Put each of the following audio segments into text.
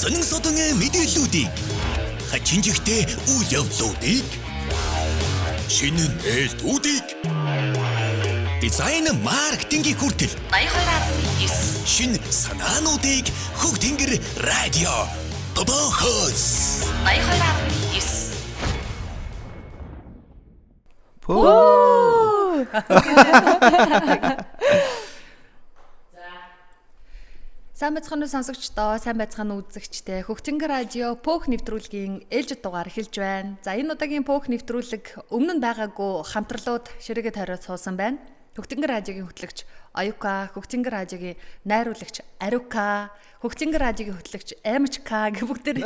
сонин содон мэдээллүүдийг хачинжигтэй үйл явдлуудыг шинэ нээлтүүдийг дизайн маркетингийн хүртэл 82.9 шинэ санаануудыг Хөг Тэнгэр радио Бобохос 82.9 Сайн байцгаана уу сонсогчдоо, сайн байцгаана уу үзэгчдээ. Хөг Тэнгэр радио Пөх нэвтрүүлгийн ээлжид дугаар эхэлж байна. За энэ удаагийн Пөх нэвтрүүлэг өмнө нь байгаагүй хамтралууд ширээгээ тариуд суусан байна. Хөг Тэнгэр радиогийн хөтлөгч Оюка, Хөг Тэнгэр радиогийн найруулагч Арука, Хөг Тэнгэр радиогийн хөтлөгч МЧК гэх бүгдээр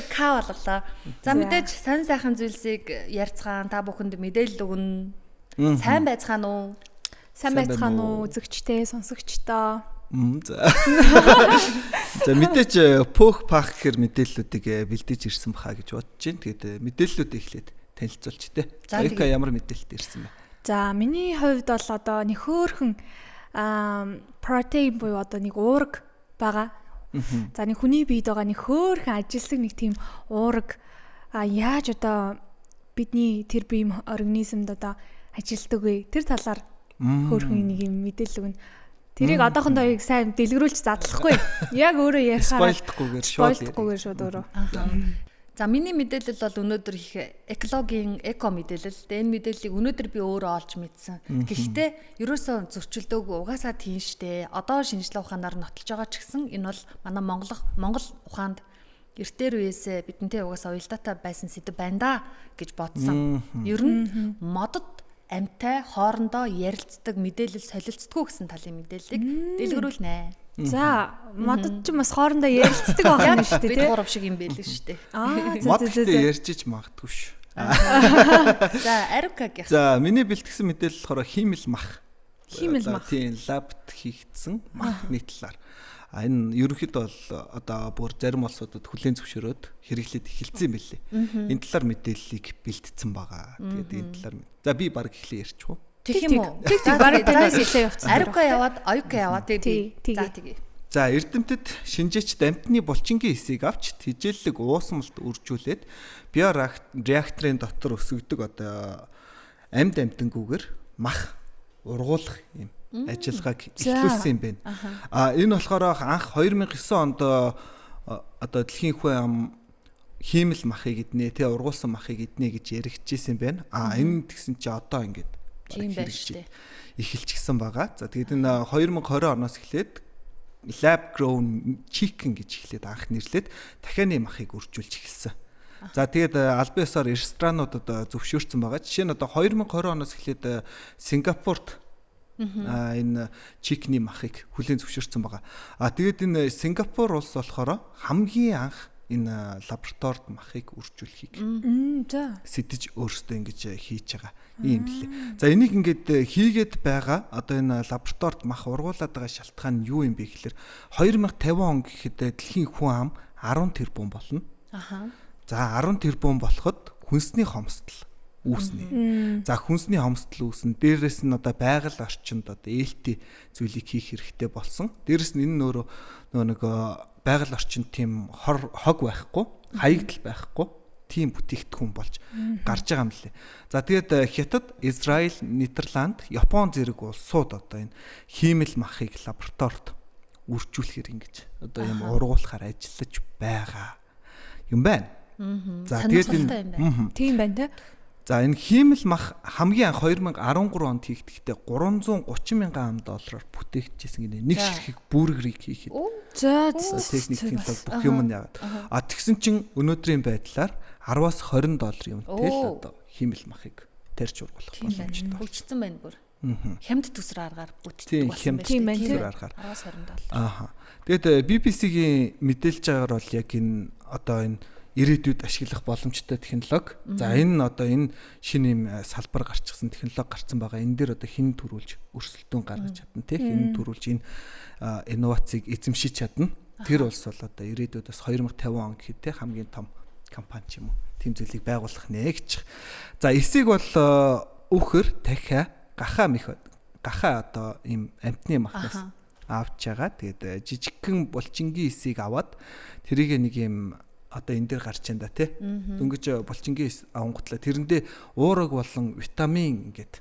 К болголоо. За мэдээж сайн сайхан зүйлсийг ярьцгаан, та бүхэнд мэдээлэл өгнө. Сайн байцгаана уу? Сайн байцгаана уу үзэгчдээ, сонсогчдоо. За мэдээж Пөх пах гэхэр мэдээллүүдийг бэлдэж ирсэн баха гэж бодож байна. Тэгээд мэдээллүүдийг эхлээд танилцуулж тээ. Оюка ямар мэдээлэлд ирсэн бэ? За миний хувьд бол одоо нэг хөөхөн протеин буюу одоо нэг уураг байгаа. За нэг хүний биед байгаа нэг хөөхөн ажилсаг нэг тийм уураг яаж одоо бидний тэр бие организмд одоо ажилдаг вэ? Тэр талаар хөөхөн нэг юм мэдээлэл өгнө. Тэрийг одоохондоо сайн дэлгэрүүлж задлахгүй. Яг өөрөө ярихаар спойлдохгүйгээр шууд өөрөө. За миний мэдээлэл бол өнөөдөр их экологийн эко мэдээлэл. Энэ мэдээллийг өнөөдөр би өөрөө олж мэдсэн. Гэхдээ ерөөсөө зөрчилдөөгүй угаасаа тийм штэ. Одоо шинжлэх ухаанаар нотолж байгаа ч гэсэн энэ бол манай Монгол ухаанд эртээр үеэсээ бидэнтэй угаасаа уялдаатай байсан сэдв байна да гэж бодсон. Ер нь модод амьтай хоорондоо ярилцдаг мэдээлэл солилцдггүй гэсэн талын мэдээллийг дэлгэрүүлнэ. За модод ч бас хоорондоо ярилцдаг байгаа юм шүү дээ. Бид гурав шиг юм байл шүү дээ. Модтой ярьж магадгүй ш. За Арука гэх. За миний бэлтгэсэн мэдээлэл болохоор химэл мах. Химэл мах. Тийм лабт хийгдсэн махны талаар. Энэ ерөнхийдөө бол одоо бүр зарим улсуудад хүлээн зөвшөөрөөд хэрэглээд эхэлсэн байлээ. Энэ талаар мэдээллийг бэлтгэсэн байгаа. Тэгээд энэ талаар за би баг эхлэе ярьчих уу? Тэг юм уу? Тэг баг танаас эхлэе явцсан. Арука яваад, Оюка яваад тэгээ. За тэгээ. За эрдэмтэд шинжээч дамтны булчингийн эсийг авч тэжээллэг уусмалт үржүүлээд биореакторын дотор өсгдөг одоо амьд амтангүйгээр мах ургуулах юм ажиллагааг эхлүүлсэн юм байна. Энэ болохоор анх 2009 онд одоо дэлхийн хүн ам хиймэл махыг эднэ тэ ургуулсан махыг эднэ гэж яригдчихсэн байна. Энэ тэгсэн чи одоо ингээд эхэлчихсэн байгаа. За тэгээд энэ 2020 оноос эхлээд lab grown chicken гэж эхлээд анх нэрлээд дахианы махыг үржүүлж эхэлсэн. За тэгээд албан ёсоор ресторануудад зөвшөөрсөн байгаа. Жишээ нь одоо 2020 оноос эхлээд Сингапурт энэ чикний махыг хүлээн зөвшөөрсөн байгаа. Тэгээд энэ Сингапур улс болохоор хамгийн анх энэ лабораторид махыг үржүүлэхийг сэтэж өөрсдөө ингэж хийж байгаа юм блэ. За энийг ингээд хийгээд байгаа одоо энэ лабораторид мах ургуулад байгаа шалтгаан нь юу юм бэ гэхээр 2050 он гэхэд дэлхийн хүн ам 10 тэрбум болно. За 10 тэрбум болоход хүнсний хомсдол үүснэ. За хүнсний хомсдол үүснэ. Дээрээс нь одоо байгаль орчинд одоо ээлтэй зүйлийг хийх хэрэгтэй болсон. Дээрээс нь энэ нөгөө нэг байгаль орчинд тийм хог байхгүй, хаягдл байхгүй, тийм бүтээгдэхүүн болж гарч байгаа юм лээ. За тэгээд Хятад, Израиль, Нидерланд, Япон зэрэг улсууд одоо энэ хиймэл махыг лабораторид үржүүлэхээр ингэж одоо юм ургуулахаар ажиллаж байгаа юм байна. За тэгээд тийм байна те. За энэ хиймэл мах хамгийн анх 2013 онд хийгдэхдээ $330 мянган бүтээгдэжсэн гинэ. Нэг ширхэг бүргэрийг хийхэд. За техникийн бүх юм нь яагаад. Тэгсэн чинь өнөөдрийн байдлаар $10-20 юмтэй л одоо хиймэл махыг тарьж ургуулах боломжтой. Хөгжсөн байна бүр. Хямд төсөр аргаар бүтдэг болсон байх. Тийм байна. $10-20. Тэгээд BBC-гийн мэдээлж байгаагаар бол яг энэ одоо энэ ирээдүйд ашиглах боломжтой технологи. За энэ одоо энэ шинэ юм салбар гарчихсан технологи гарсан байгаа. Энэ дээр одоо хэн төрүүлж өрсөлдөөн гаргаж чадна те хэн төрүүлж энэ инновацийг эзэмшиж чадна. Тэр улс бол одоо ирээдүйд бас 2050 он гэхэд те хамгийн том компани ч юм уу тийм зүйлийг байгуулах нэ гэж. За эсийг бол өөхөр дахиа гахаа одоо ийм амтны махнаас авч байгаа. Тэгээд жижигхэн булчингийн эсийг аваад тэрийг нэг юм одоо энэ дээр гарч энэ да тий. Дөнгөж булчингийн эс авангутлаа тэрэндээ уураг болон витамин ингээд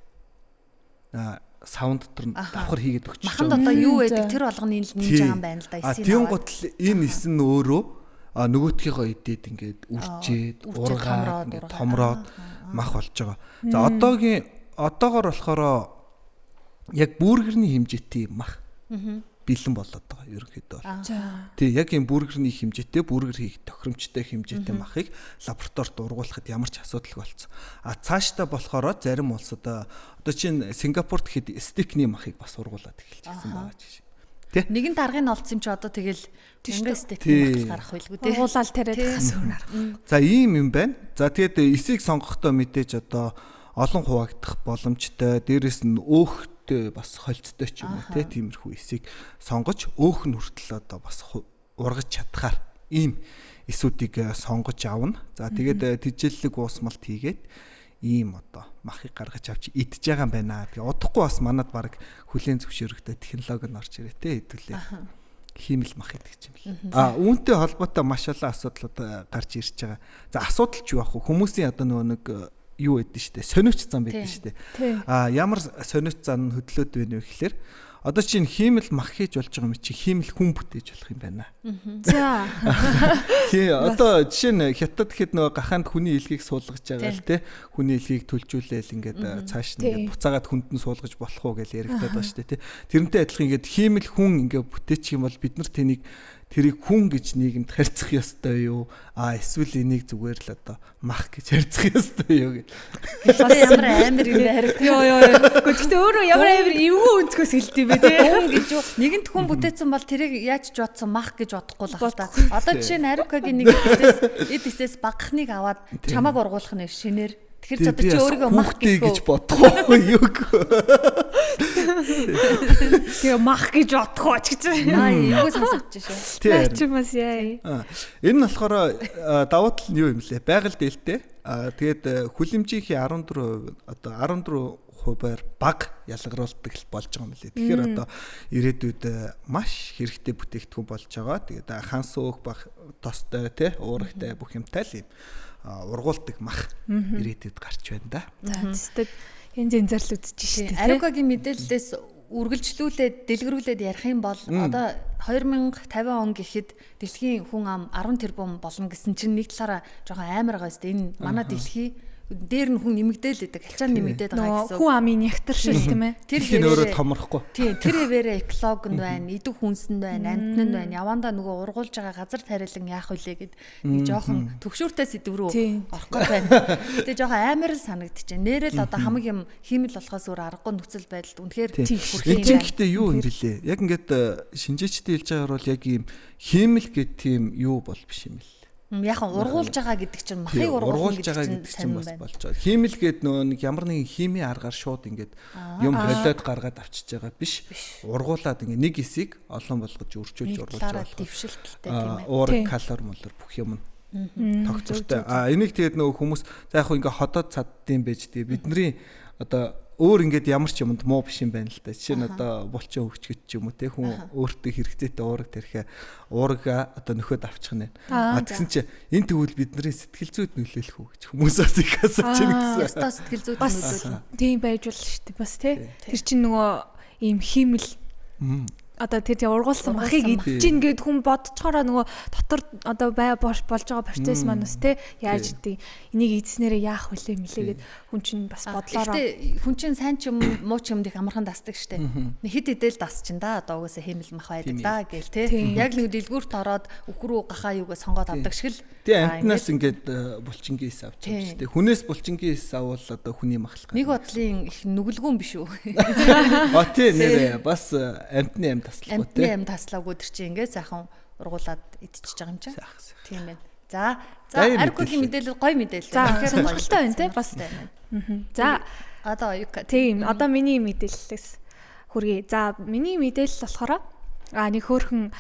саунд дотор давхар хийгээд өгч байгаа. Маханд одоо юу байдаг тэр болгоны нэлж байгаа юм байна л да. Эсийн. Тийм гутал энэ эс нь өөрөө нөгөөдгийгөө идээд ингээд үржээд ургаад ингээд томроод мах болж байгаа. За одоогоор болохоор яг бүргэрний хэмжээтэй мах бэлэн болоод байгаа ерөнхийдөө бол. Тий, яг юм бүргэрний хэмжээтэй бүргэр хийх тохиромжтой хэмжээтэй махыг лабораторид ургуулхад ямар ч асуудалгүй болсон. Цаашдаа болохоор зарим улсад одоо чинь Сингапурт хэд стикний махыг бас ургуулад эхэлчихсэн байгаа ч шиг. Тий. Нэгэн даргыг олцсон ч одоо тэгэл стикний мах гарах байлгүй тий. Ургуулаад тариад хас өөр арга. За ийм юм байна. За тэгээд эсийг сонгохдоо мэдээж одоо олон хуваагдах боломжтой. Дээрээс нь өөхтэй бас холцтой ч юм уу тиймэрхүү эсийг сонгож өөх нь хүртэл одоо бас ургаж чадхаар ийм эсүүдийг сонгож авна. За тэгээд тэжээллэг уусмалт хийгээд ийм одоо махыг гаргаж авч идж байгаа юм байна. Тэгээ удахгүй бас манад баг хүлээн зөвшөөрөгтэй технологи нь орж ирээ те хэдүүлээ. Хиймэл мах гэдэг юм бэл. Үүнтэй холбоотой маш олон асуудлууд гарч ирж байгаа. За асуудал ч юу ах вэ? Хүмүүсийн одоо нэг юу байдэн штэ сониуч зам байдэн штэ. Ямар сониуч зам хөдлөөд байна вэ гэхээр одоо чинь хиймэл мах хийж болж байгаа юм чи хиймэл хүн бүтээж болох юм байна. За. Одоо жишээ нь хятад гэхэд нөгөө гахаанд хүний илгийг суулгаж байгаа л те хүний илгийг төлжүүлээл ингээд цааш нь ингээд буцаагаад хүнд нь суулгаж болох уу гэж яригадаад байгаа штэ те. Тэрнтэй адилхан ингээд хиймэл хүн ингээд бүтээчих юм бол бид нар тэрийг хүн гэж нийгэмд харьцах ёстой юу? Эсвэл энийг зүгээр л одоо мах гэж харьцах ёстой юу гэж. Ямар амар юм хариг. Йоо. Гэхдээ өөрөө ямар амар эвгүй өнцгөөс хэлдэг юм бэ те. Хүн гэж юу? Нэгэнт хүн бүтээсэн бол тэрийг яаж ч бодсон мах гэж бодохгүй л хаа та. Одоо жишээ нь Арукагийн нэг эдээсээс багахныг аваад чамааг ургуулах нь шинээр. Тэгэхээр одоо чи өөрийгөө мах гэж бодохгүй юу? Тэгээ мах гэж бодохгүй ч гэж. Эвгүй сонсогдож шээ. Чимээс яа. Энэ нь болохоор давуу тал нь юу юм лээ? Байгаль дээлтэй. Тэгээд хүлэмжийнхээ 14% одоо 14%-аар баг ялгаруулдаг болж байгаа юм лээ. Тэгэхээр одоо ирээдүйд маш хэрэгтэй бүтээгдэхүүн болж байгаа. Тэгээд ханс өөх баг тостой тий уурагтай бүх юмтай л юм ургуулдаг мах ирээдүйд гарч байна да. За тест энэ зэнзэрлэл үзэж штэ. Арукагийн мэдээллээс үргэлжлүүлээд дэлгэрүүлээд ярих юм бол одоо 2050 он гэхэд дэлхийн хүн ам 10 тэрбум болно гэсэн чинь нэг талаараа жоохон амар байгаа шүү дээ. Энэ манай дэлхий дээр нь хүн нэмэгдээл гэдэг альчаан нэмэгдээд байгаа гэсэн. Хүн амын ягтар шил тийм ээ. Тэр өөрөө томрохгүй. Тийм, тэр хэвээрээ эколог нь байна, идэх хүнсэнд байна, амьтанд байна. Явандаа нөгөө ургуулж байгаа газар тариалан яах вүлээ гэд нэг жоохон төгшөөртэй сэдв рүү орох гэж байна. Гэтэ жоохон амар л санагдчихэв. Нэрэл одоо хамаг юм хиймэл болохоос өөр аргагүй нөхцөл байдалд үнэхээр хүрх юм байна. Гэхдээ юу юм бэлээ? Яг ингээд шинжээчдийн хэлж байгаагаар бол яг ийм хиймэл гэдэг тийм юу бол биш юм л. Яг ургуулж байгаа гэдэг чинь махыг ургуулж байгаа гэдэг чинь бас болж байгаа. Хиймэл гээд нөө нэг ямар нэгэн химийн аргаар шууд ингээд юм болоод гаргаад авчиж байгаа биш. Ургуулад ингээд нэг хэсийг олон болгож өрчүүлж ургуулж байгаа. Дэвшилттэй тийм ээ. Уураг калори молор бүх юм тогтвортой. Энийг тэгээд нөгөө хүмүүс за яг ингээд ходоод цаддсан байж тэгээ бидний одоо өөр ингээд ямар ч юмд муу биш юм байна л да. Жишээ нь одоо булчин хөгчгөж ч юм уу те хүн өөртөө хэрэгцээтэй уураг тарихаа уурага одоо нөхөд авчих нь. Тэгсэн чинь энэ тэгвэл бидний сэтгэл зүйд нөлөөлөх үү гэж хүмүүсээс их асууж байна гэсэн. Бас сэтгэл зүйд нөлөөлнө. Тийм байж болно шүү дээ бас те. Тэр чинь нөгөө ийм хиймэл одоо тэр ургуулсан махыг идэж гин гэд хүн бодцохороо нөгөө дотор одоо болж байгаа процесс маань бас те яаж идэв энийг эдснээрээ яах вүлээ мэлээгээд хүн чинь бас бодлороо гэхдээ хүн чинь сайн ч юм муу ч юмд их амархан дасдаг штэ хэд идэл дас чин да одоо угаасаа хэмэл мах байдаг да гээл те яг нэг дэлгүүрт ороод үхрүү гахаа юугаа сонгоод авдаг шиг л тий амтнаас ингээд булчингийн эс авч байгаа штэ хүнээс булчингийн эс авал одоо хүний махлах нэг бодлын их нүгэлгүүн биш үү тий нэрээ бас амтны амт таслаагүй тий амт таслаагүй тэр чинь ингээд сайхан ургуулад идчихэж байгаа юм чинь тийм байна. За Аркугийн мэдээлэл гоё мэдээлэл. Сонирхолтой байна те бас. За одоо юка. Тийм одоо миний мэдээллээс хүргэе. За миний мэдээлэл болохоор нэг хөөрхөн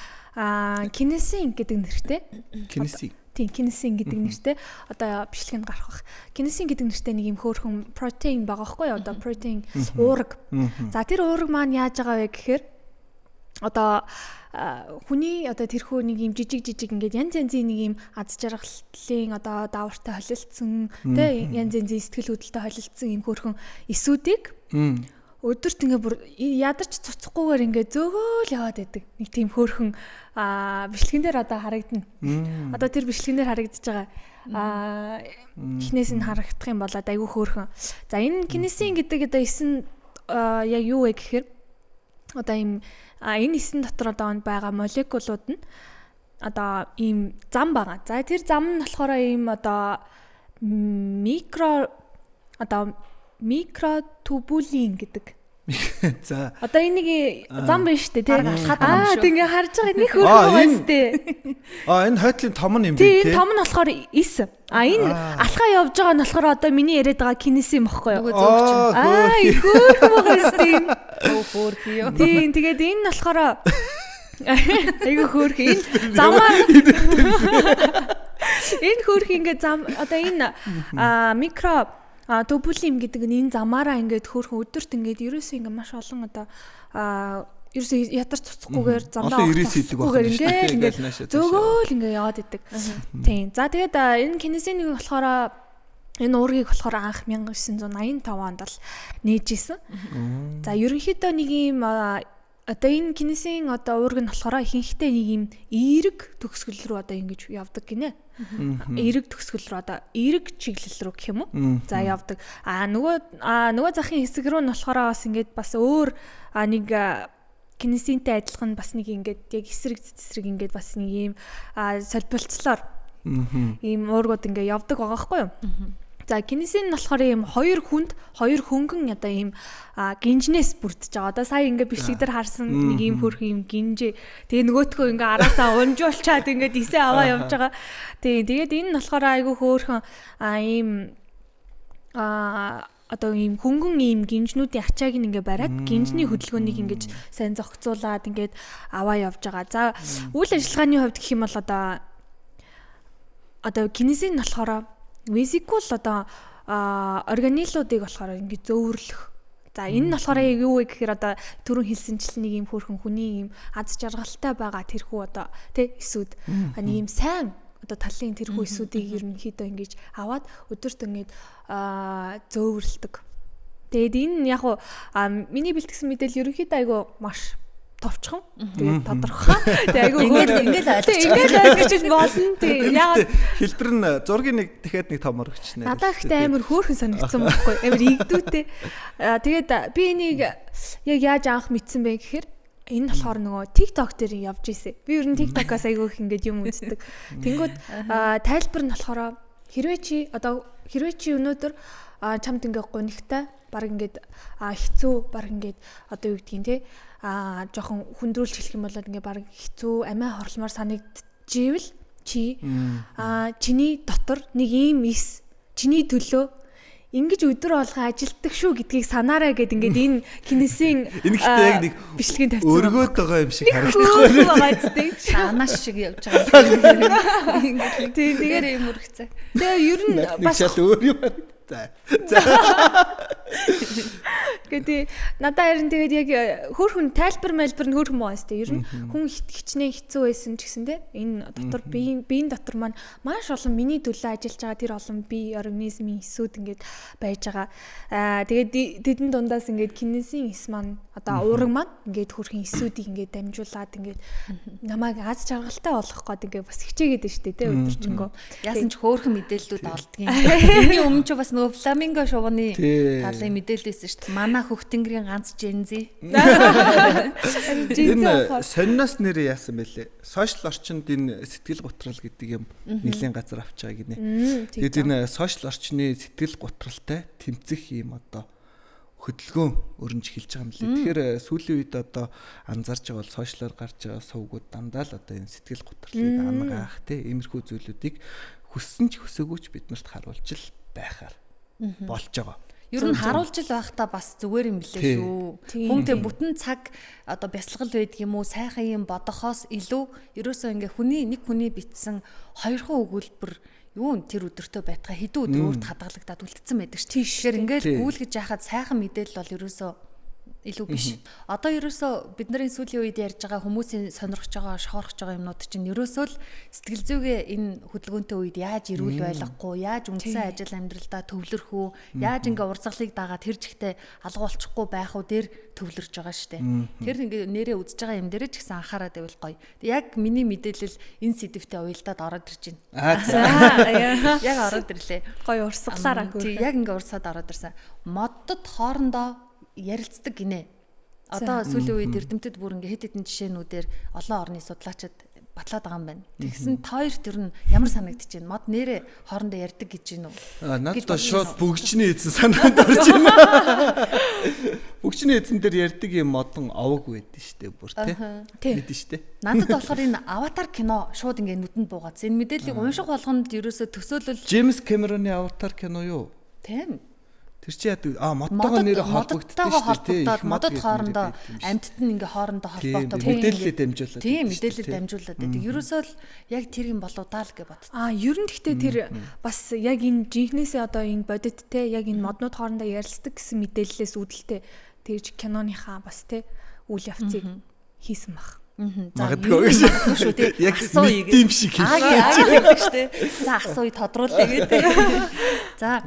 кинесин гэдэг нэртэй. Кинесин. Тийм кинесин гэдэг нэртэй одоо бичлэгэнд гарах бах. Кинесин гэдэг нэртэй нэг юм хөөрхөн протеин байгаа байхгүй юу? Одоо протеин уураг. За тэр уураг маань яаж байгаа вэ гэхээр одоо хүний одоо тэрхүү нэг юм жижиг ингээд янз янзын нэг юм аз жаргалын одоо даавартай холилдсон тэ янз янзын сэтгэл хөдлөлтөй холилдсон юм хөөрхөн эсүүдийг өдөрт ингээ бүр ядарч цуцхгүйгээр ингээ зөөгөөл яваад байдаг. Нэг тийм хөөрхөн бичлэгэн дээр одоо харагдана. Одоо тэр бичлэгэн дээр харагдаж байгаа эхнээс нь харагдах юм болоод айгүй хөөрхөн. За энэ кинесин гэдэг одоо эс нь яг юу вэ гэхээр одоо ийм энэ эсэн дотор одоо байгаа молекулууд нь одоо ийм зам байгаа. За тэр зам нь болохоор ийм одоо микротубулин гэдэг. За. Одоо энийг зам биш үү те? Тэг ингээ харж байгаа нэг хөрхөн байгаа сте. Энэ хойтлын том нь юм тий. Энэ том нь болохоор эс. Энэ алхаа явж байгаа нь болохоор одоо миний яриад байгаа кинес юм баггүй юу? Хөрхөн байгаа сте. Хөрхөн юу? Тий, тэгээд энэ нь болохоор айгүй хөөрхөн. Энэ замаар энэ хөөрхөн ингээ зам одоо энэ микро тубулин гэдэг нь энэ замаараа ингээд хөөрхөн өдөрт ингээд ерөөсөө ингээд маш олон одоо ерөөсөө ятар цуцхгүйгээр замдаа ингээд зөөгөөл ингээд яваад идэг. Тийм. За тэгээд энэ кинесинийг болохоор энэ уургийг болохоор анх 1985 онд л нээж исэн. За ерөнхийдөө нэг юм одоо энэ кинесийн одоо уург нь болохоор ихэнхдээ нэг юм эерэг төгсгөл рүү одоо ингэж явдаг гинэ. Эерэг төгсгөл рүү одоо эерэг чиглэл рүү гэх юм уу? За явдаг. Нөгөө захын хэсэг рүү нь болохоор бас ингэж бас өөр нэг кинесинтэй адилхан бас нэг ингэж яг эсрэг ингээд бас нэг юм солбилцлоор ийм уургууд ингэ явдаг байгаа байхгүй юу? За кинесин нь болохоор ийм хоёр хөнгөн одоо ийм гинжнээс бүрдэж байгаа. Одоо сая ингээ бичлэг дээр харсан нэг ийм хөрх ийм гинжээ. Тэгээ нөгөөтгөө ингээ араасаа унжуулчаад ингээ исээ аваа явж байгаа. Тэгээд энэ нь болохоор айгүй хөөрхөн ийм одоо ийм хөнгөн ийм гинжнүүдийн ачааг ингээ бариад гинжний хөдөлгөөнийг ингэж сайн зохицуулаад ингээд аваа явж байгаа. За үйл ажиллагааны хувьд гэх юм бол одоо кинесин нь болохоор весикул одоо органеллуудыг болохоор ингэ зөөвөрлөх. За энэ нь болохоор юу вэ гэхээр одоо түрүүн хэлсэнчлэн нэг юм хөөрхөн хүний юм аз жаргалтай байгаа тэрхүү одоо тэ эсүүд нэг юм сайн одоо талын тэрхүү эсүүдийг ерөнхийдөө ингэж аваад өдөрт ингэж зөөвөрлөдөг. Тэгээд энэ яг уу миний бэлтгэсэн мэдээлэл ерөнхийдөө айгу маш товчхон тэгээд тодорхой. Тэгээд айгүй хөөрхөн ингээд ойлгож болно. Тэгээд яг хэлбэр нь зургийн нэг дахиад нэг томор өгчнэ. Надад ихтэй амар хөөрхөн санагдсан байхгүй. Амар игдүүтэй. Тэгээд би энийг яг яаж анх мэдсэн бэ гэхээр энэ болохоор нөгөө TikTok дээр явж ийсэн. Би ер нь TikTok-аас айгүй их ингээд юм үздэг. Тэнгүүд тайлбар нь болохоор хэрвээ чи өнөөдөр чамд ингээд гунигтай баг ингээд хэцүү баг ингээд одоо юу гэдгийг те жоохон хүндрүүлж хэлэх юм бол ингээ баг хэцүү амиа хорлмоор санагдчихвэл чи чиний дотор нэг ийм эс чиний төлөө ингэж өдөр болгон ажилтдаг шүү гэдгийг санаарай гэд ингээд энэ кинесийн энэ гэхдээ яг нэг бичлэгийн тавьсан өргөөд байгаа юм шиг харагдахгүй байна. Шаанаш шиг явж байгаа. Ингээд тэгээд юм өргөцөө. Тэгээ ер нь бас өөр юм байна. За. Гэдэг надад харин тэгээд яг хөөрхөн тайлбар нь хөөрхөн мөн өстэй. Ер нь хүн хичнээн хэцүү байсан ч гэсэн те энэ дотор биеийн дотор маань маш олон миний төлөө ажиллаж байгаа тэр олон бие организмын эсүүд ингээд байж байгаа. Тэгээд тэдэн дундаас ингээд кинесийн эс маань одоо уураг маань ингээд хөөрхөн эсүүдийг ингээд дамжуулаад ингээд намайг аз жаргалтай болгох гээд ингээд бас хичээгээд байна шүү дээ те өдөржингөө. Яасан ч хөөрхөн мэдээллүүд олдгийн. Эний өмнө ч бас нөгөө фламинго шувууны талын мэдээлэл байсан шүү дээ. Манай хөхтөнгөрийн ганц Gen-Z. Энэ сонноос нэр яасан бэлээ. Сошиал орчинд энэ сэтгэл готрал гэдэг юм нэлийн газар авч байгаа гинэ. Тэгээд энэ сошиал орчны сэтгэл готралтай тэмцэх юм одоо хөдөлгөөн өрнж эхэлж байгаа юм лээ. Тэгэхээр сүүлийн үед одоо анзаарч байгаа бол сошиалор гарч байгаа сувгууд дандаа л одоо энэ сэтгэл готролыг ангаах те иймэрхүү зүйлүүдийг хүссэн ч хүсээгүй ч биднэрт харуулж л байхаар болж байгаа. Ер нь харуулж л байхдаа бас зүгээр юм билээ шүү. Хүнтэй бүтэн цаг одоо бясалгал байдаг юм уу, сайхан юм бодохоос илүү ерөөсөө ингээ нэг хүний битсэн 2 өгүүлбэр юу тэр өдөртөө байтгаа хэдэн өдөр өөрт хадгалагдаад үлдсэн байдаг ш. Тэгэхээр ингээл гүйлгэж яхад сайхан мэдээлэл бол ерөөсөө Илүү биш. Одоо ерөөсөө бидний сүүлийн үед ярьж байгаа хүмүүсийн сонирхож байгаа, шоорхож байгаа юмнууд чинь ерөөсөө л сэтгэл зүйгээ энэ хөдөлгөөнтэй үед яаж ирүүл байлгахгүй, яаж үндсэн ажил амьдралдаа төвлөрөх үү, яаж ингээ урсгалыг дагаад тэр жигтэй алга болчихгүй байх уу дээр төвлөрж байгаа штэ. Тэр ингээ нэрээ үзэж байгаа юм дээр ч гэсэн анхаарал тавил гоё. Яг миний мэдээлэл энэ сэдвтэ уялдаад ороод ирж байна. Яг ороод ирлээ. Гоё урсгалаараа хөө. Яг ингээ урсаад ороод ирсэн. Моддод хоорондоо ярилцдаг гинэ. Одоо сүүлийн үед эрдэмтэд бүр ингээ хэд хэдэн жишээнүүдээр олон орны судлаачид батлаад байгаа юм байна. Тэгсэн тоёр төр нь ямар санагдаж байна? Мод нэрээ хоорондоо ярьдаг гэж байна уу? Надад шууд бүгжний эзэн санаанд орж байна. Бүгжний эзэн дээр ярьдаг юм модон овог байдэн штэ бүр тий. Мэдэн штэ. Надад болохоор энэ аватар кино шууд ингээ нүдэнд буугаадсан. Энэ мэдээллийг унших болгонд ерөөсө төсөөлөл Джеймс Кэмероны аватар кино юу? Тийм. Тэр чи яадаг модтойгоо нэрээ холбогддог шүү дээ. Модод хоорондоо амьтад нь ингээ хоорондоо холбоотой мэдээлэлээ дамжуулаад. Тийм мэдээлэл дамжуулаад байдаг. Ерөөсөө л яг тэр юм болоо даа л гэж бодсон. Ер нь гэхдээ тэр бас яг энэ жинхнээсээ одоо энэ бодит те яг энэ моднууд хоорондоо ярилцдаг гэсэн мэдээллээс үүдэлтэй тэр киноныхаа бас те үйл явцыг хийсэн баг. Магадгүй шүү дээ. Яг тийм шиг хэлдэг шүү дээ. За асууя тодруулъя гэдэг. За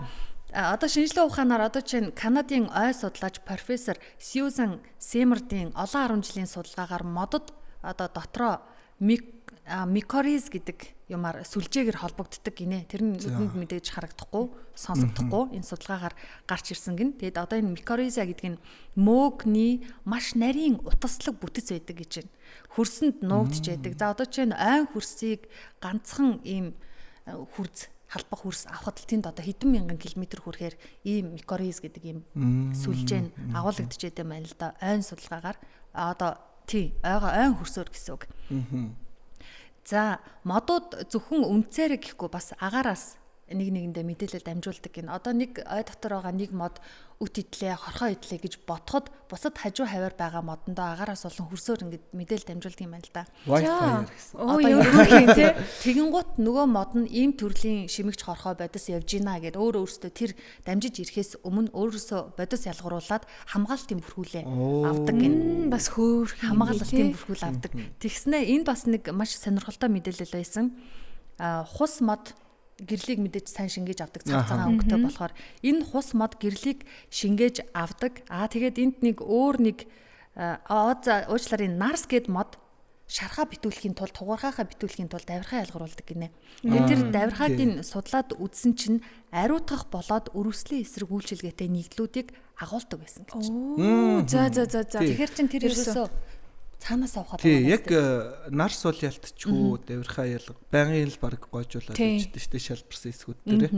одоо шинжилгээ ухаанаар одоо чинь Канадын ой судлаач профессор Сьюзан Сэмердийн олон 10 жилийн судалгаагаар модод одоо дотроо микориз гэдэг юмар сүлжээгээр холбогддог гинэ. Тэр нь нүдэнд мэдээж харагдахгүй, сонсогдохгүй энэ судалгаагаар гарч ирсэн гин. Тэгэд одоо энэ микориза гэдэг нь мөөгний маш нарийн утаслаг бүтэц байдаг гэж байна. Хөрсөнд нуугдж байдаг. За одоо чинь ой хөрсийг ганцхан ийм хүрз халбах хөрс авахд тэнд одоо хэдэн мянган километр хүрэхээр ийм микориз гэдэг ийм сүлжээ нь агуулгадж байдаг юм байна л да. Ойн судалгаагаар одоо тий ойгоо ойн хөрсөөр гэсэн үг. За модууд зөвхөн үнцээрээ гэхгүй бас агаараас нэг нэгэндээ мэдээлэл дамжуулдаг гин. Одоо нэг ой дотор байгаа нэг мод үт идлээ, хорхоо идлээ гэж бодоход бусад хажуу хаваар байгаа модондоо агаараас болон хөрсөөр ингэж мэдээлэл дамжуулдаг юм байна л да. Wi-Fi гэсэн. Одоо ерөнхийдөө тэгэнгუთ нөгөө мод нь ийм төрлийн шимэгч хорхоо бодис явж гинэ гэд өөрөөсөө тэр дамжиж ирэхээс өмнө өөрөөсөө бодис ялгаруулад хамгаалтын бүрхүүлээ авдаг гин. Бас хөөх хамгаалтын бүрхүүл авдаг. Тэгснэ энд бас нэг маш сонирхолтой мэдээлэл байсан. Хус мод гэрлийг мэдээж сайн шингээж авдаг цаг цагаан өнгөтэй болохоор энэ хус мод гэрлийг шингээж авдаг. Тэгээд энд нэг өөр нэг уучлаарай нарс гэд мод шархаа битүүлэхийн тулд тугаархаа битүүлэхийн тулд давирхаа ялгаруулдаг гинэ. Тэгээд тэр давирхаадын судлаад үзсэн чинь ариутгах болоод өрөвслийн эсрэг үйлчилгээтэй нийтлүүдийг агуулдаг байсан гэж. За. Тэгэхээр чин тэр ерөөсөө цаанаас авахад байгаа. Яг нарс бол ялтчихгүй давирхаа ялга байнгын л баг гойжуулаад bijдэг шүү дээ шалбарсан эсгүүд дээр.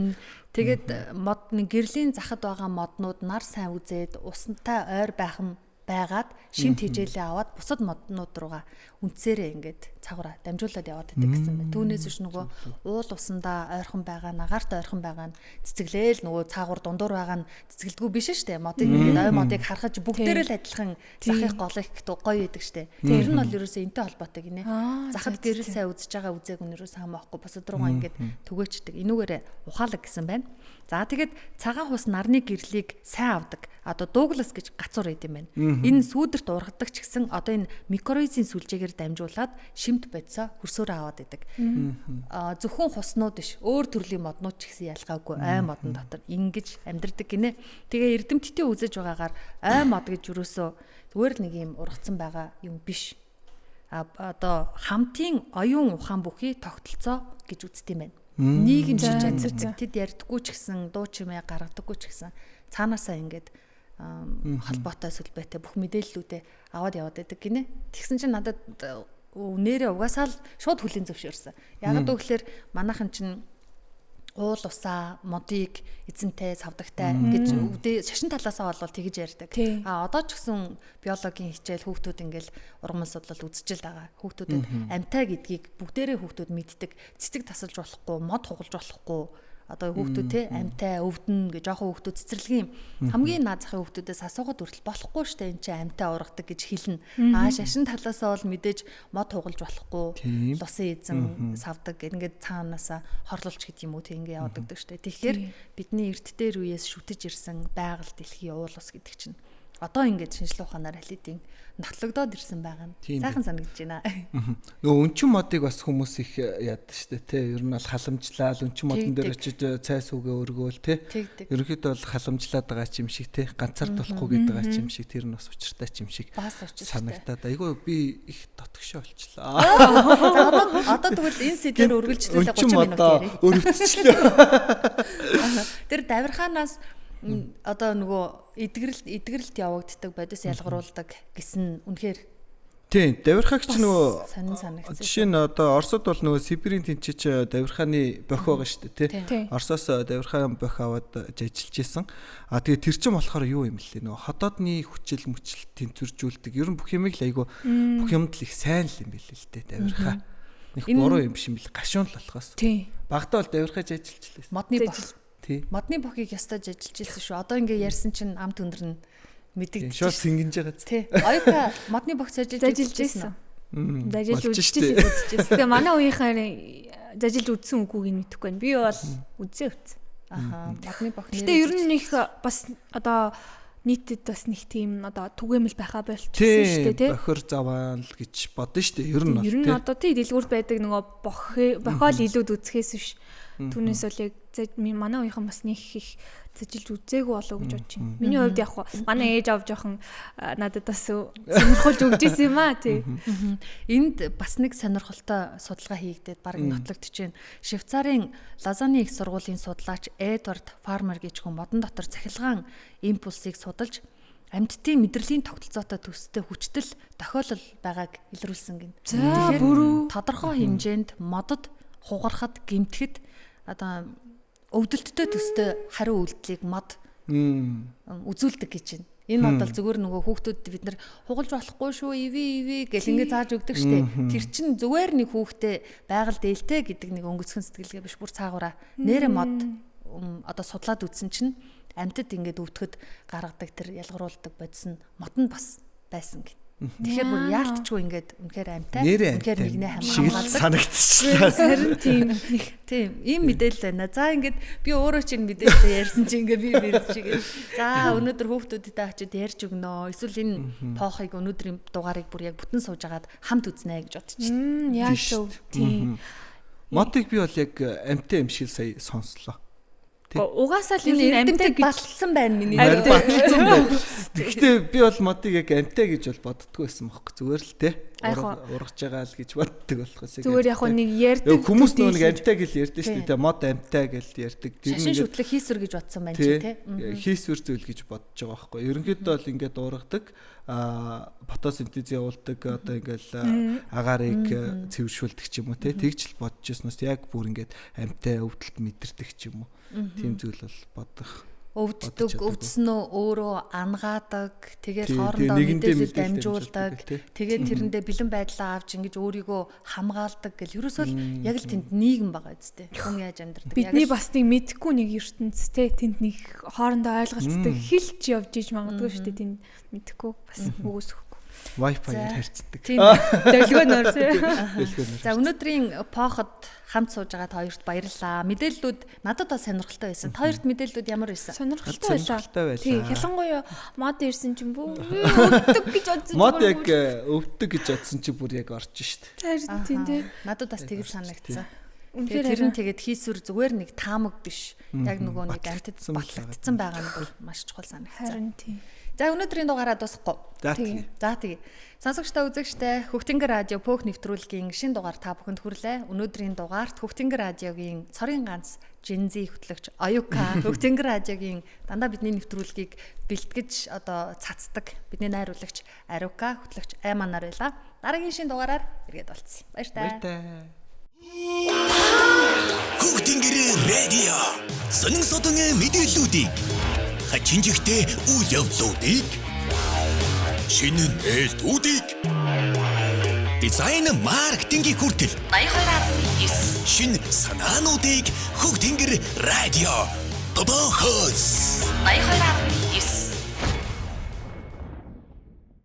Тэгээд мод гэрлийн захад байгаа моднууд нар сайн үзээд усантай ойр байхам байгаад шимт хижээлээ аваад бусад моднууд руугаа үнцээрээ ингээд цагаараа дамжуулаад яваад байдаг гэсэн байна. Түүнээс биш нөгөө уул усандаа ойрхон байгаа, нагаарт ойрхон байгаа нь цэцэглээл нөгөө цаагуур дундуур байгаа нь цэцгэлдэггүй биш шүү дээ. Модыг ингээд ой модыг харахаж бүгдээрээ л адилхан захих гол их гоё байдаг шүү дээ. Тэр нь бол ерөөсөө энтэй холбоотой гинэ. Захад гэрэл сайн үзэж байгаа үзээг нь ерөөсөө хамаахгүй бусад руугаа ингээд түгээчдэг. Энүүгээрээ ухаалаг гэсэн байна. За тэгээд цагаан хус нарны гэрлийг сайн авдаг. Одоо Дуглас гэж гацуур байд юм байна. Энэ сүүдэрт ургадаг ч гэсэн одоо энэ микоризийн сүлжээгээр дамжуулаад шимт бодисоо хөрсөөрөө аваад идэг. Зөвхөн хуснууд биш, өөр төрлийн моднууд ч гэсэн ялгаагүй ой модон дотор ингэж амьдардаг гинэ. Тэгээ эрдэмтдийн үзэж байгаагаар ой мод гэж юусоо зүгээр л нэг юм ургацсан байгаа юм биш. Одоо хамтын оюун ухаан бүхий тогтолцоо гэж үздэг юм байна. Нийгэмшиж амьдардаг. Тэд ярьдаггүй ч гэсэн дуу чимээ гаргадаггүй ч гэсэн цаанаасаа ингээд холбоотой сүлбэтэй бүх мэдээллүүдээ аваад яваад байдаг гинэ. Тэгсэн чинь надад нэрээ угаасаа л шууд хүлийн зөвшөөрсөн. Яг гэвэл манайхан чинь уул усаа, модыг эзэнтэй, савдагтай гэж өвдөө шашин талаасаа бол тэгж ярьдаг. Одоо ч гэсэн биологийн хичээл хүүхдүүд ингээл ургамал судлал үзчихэл байгаа. Хүүхдүүдэд амьтаа гэдгийг бүгдээрээ хүүхдүүд мэддэг. Цэцэг тасалж болохгүй, мод хугалж болохгүй. Одоо хүүхдүүд те амьтаа өвдөн гэж жоохон хүүхдүүд цэцэрлэгийн хамгийн наад захын хүүхдүүдээс асуугаад хүртэл болохгүй штэ эн чинь амьтаа ургадаг гэж хэлнэ. Шашин талаасаа бол мэдээж мод хугалж болохгүй. Лусын эзэн савдаг ингээд цаанаасаа хорлолч гэдэг юм уу те ингээд явагддаг штэ. Тэгэхээр бидний эрт дээр үеэс шүтэж ирсэн байгаль дэлхийн уул ус гэдэг чинь одоо ингээд шинжлэх ухаанаар алидийн нотлогдоод ирсэн байгаа нь сайхан санагдаж байна. Нөгөө өнчин модыг бас хүмүүс их яадаг шүү дээ тий. Ер нь бол халамжлал өнчин модон дээр очиж цай сүүгээ өргөөл тий. Ерөнхийдөө бол халамжлаад байгаа юм шиг тий. Ганцаар болохгүй гэдэг байгаа юм шиг тэр нь бас учиртай юм шиг санагдаад. Айгүй би их дотгошоо болчлаа. За одоо тэгвэл энэ сэдвээр үргэлжлүүлээ 30 минут ярив. Өрөвдчихлээ. Тэр давирхаанаас одоо нөгөө эдгэрэлт явагддаг бодис ялгаруулдаг гэсэн үнэхээр тийм давирхаагч нөгөө сонин санагдсан. Жишээ нь одоо Оросд бол нөгөө Сибирийн тэнцэж давирхааны бохи байгаа шүү дээ тий. Оросоос давирхаан бохи аваад ажиллаж исэн. Тэгээ тэр чинь болохоор юу юм лээ нөгөө ходоодны хүчил мөчл тэнцвэржүүлдэг. Ер нь бүх юмыг л айгу бүх юмд л их сайн л юм билээ л дээ давирхаа. Их буруу юм биш юм бил гашуун л болохоос. Багтаа бол давирхаж ажиллаж лээ. Модны бохи. Модны бохийг ястаж ажиллаж ирсэн шүү. Одоо ингээ ярьсан чинь амт өндөр нь мэдэгдэж шууд сингэж байгаа. Тий. Оюука модны бохис ажиллаж ирсэн. Ажиллаж үзчихсэн. Тэгээ манай үеийнхээ ажиллаж үзсэн үгүйг нь мэдэхгүй байна. Би бол үзээ. Аха. Модны бох нэр. Гэтэ ер нь их бас одоо нийтэд бас нэг тийм одоо түгээмэл байхаа болчихсон шүү дээ тий. Бохор заваан л гэж бодно шүү дээ. Ер нь ер нь одоо тий дэлгүүрт байдаг нөгөө бохоо л илүүд үзэхээс биш. Түүнээс бол яг манай үеийнхэн бас нэг их зэжилж үзээгүй болов гэж бодож байна. Миний хувьд яг манай ээж авч жоохон надад бас сонирхолж өгч ирсэн юм аа тий. Энд бас нэг сонирхолтой судалгаа хийгдээд баг нотлогдож байна. Швейцарын Лозанны их сургуулийн судлаач Эдвард Фармер гэж хүн модон дотор цахилгаан импульсыг судалж амьтдын мэдрэлийн тогтолцоотой төстэй хүчтэй тохиолдол байгааг илрүүлсэн гин. Тэгэхээр тодорхой хэмжээнд модод хугарахад гэмтэхэд одоо өвдөлттэй төстэй хариу үйлдэлийг мод үзүүлдэг гэж байна. Энэ мод бол зүгээр нөгөө хүүхдүүд бид нар хугалж болохгүй шүү иви гэл ингэ зааж өгдөг штеп. Тэр чин зүгээр нэг хүүхдээ байгаль дээлтэй гэдэг нэг өнгөцгөн сэтгэлгээ биш бүр цаагаараа нэрэ мод одоо судлаад үзсэн чинь амьтад ингээд өвдөхөд гаргадаг тэр ялгаруулдаг бодис нь мод нь бас байсан гэх. Тэгэхээр бүр яалтчгүй ингээд үнэхээр амьтай үнэхээр нэгнээ хамгаалдаг санагдчихлаа. Харин тийм ийм мэдээлэл байна. За ингээд би өөрөө чинь мэдээлэл ярьсан чинь ингээд би чигээ. За өнөөдөр хүүхдүүдэд очиод ярьж өгнө. Эсвэл энэ поохыг өнөөдрийн дугаарыг бүр яг бүтэн сууж агаад хамт үзнэ гэж бодчихсон. Яг шүү. Тийм. Модыг би бол яг амьтай юм шиг сая сонслоо. Угаасаа л энэ амьтаг баталсан байна миний. Баталсан байна. Гэхдээ би бол модыг яг амьтай гэж бол боддгоо байсан бохоо. Зүгээр л те. Ургаж байгаа л гэж боддог болохоос. Зүгээр яг нэг ярьдаг. Хүмүүс нэг амьтай гэл ярьдэн шүү дээ. Мод амьтай гэл ярьдаг. Шашин шүтлэг хийсвэр гэж бодсон байна чи те. Хийсвэр зүйл гэж бодож байгаа байхгүй. Ерөнхийдөө бол ингээд ургадаг. Фотосинтез явуулдаг одоо ингээл агаарыг цэвэршүүлдэг ч юм уу те. Тэгж л бодож ирснээс яг бүр ингээд амьтай өвдөлт мэдэрдэг ч юм уу. Тийм зүйл бол бодох. Өвддөг, өвдснөө өөрөө ангаадаг, тэгээд хоорондоо мэдээлэл дамжуулдаг, тэгээд тэрэндээ бэлэн байдлаа авч ингэж өөрийгөө хамгаалдаг гэл ерөөсөө яг л тэнд нийгэм байгаа үстэй. Хүн яаж амьдрдаг. Бидний бас нэг мэдхгүй нэг ертөнцтэй тэнд нэг хоорондоо ойлголцдог хэлж явж иж магадгүй шүү дээ. Тэнд мэдхгүй бас өгөөсөхгүй. Wi-Fi-ээр харьцдаг. Тийм. Долгионоор. За өнөөдрийн пооход хамт сууж байгаа та хоёрт баярлалаа. Мэдээллүүд надад бас сонирхолтой байсан. Та хоёрт мэдээллүүд ямар байсан? Сонирхолтой байлаа. Тийм, ялангуяа мод ирсэн чинь бүр өвддөг гэж бодсон. Мод яг өвддөг гэж бодсон чинь бүр яг орж шít. Тийм тийм. Надад бас тэгж санагдсан. Тэр нь тэгээд хийсвэр зүгээр нэг таамаг биш. Яг нөгөө нэг амьтад батлагдсан байгаа нь бол маш чухал санагдсан. Харин тийм. За өнөөдрийн дугаараа дуусахгүй. За тэгээ. Сонсогчдоо үзэгчдээ Хөвтөнгөр радио Пөөх нэвтрүүлгийн шинэ дугаар та бүхэнд хүрлээ. Өнөөдрийн дугаарт Хөвтөнгөр радиогийн цорын ганц Жензи хөтлөгч Оюка Хөвтөнгөр радиогийн дандаа бидний нэвтрүүлгийг бэлтгэж одоо цацдаг бидний найруулагч Арука хөтлөгч Айманаар байла. Дараагийн шинэ дугаараар иргэд болцсон. Баярлалаа. Хөвтөнгөр радио сонин содон мэдээллүүдийг хачинжихтэй үйл явдлуудыг шинэ нээлтүүдийг дизайн маркетингийн хүртэл 82.9 шинэ санаануудыг Хөвтөнгөр радио тодорхойлсон.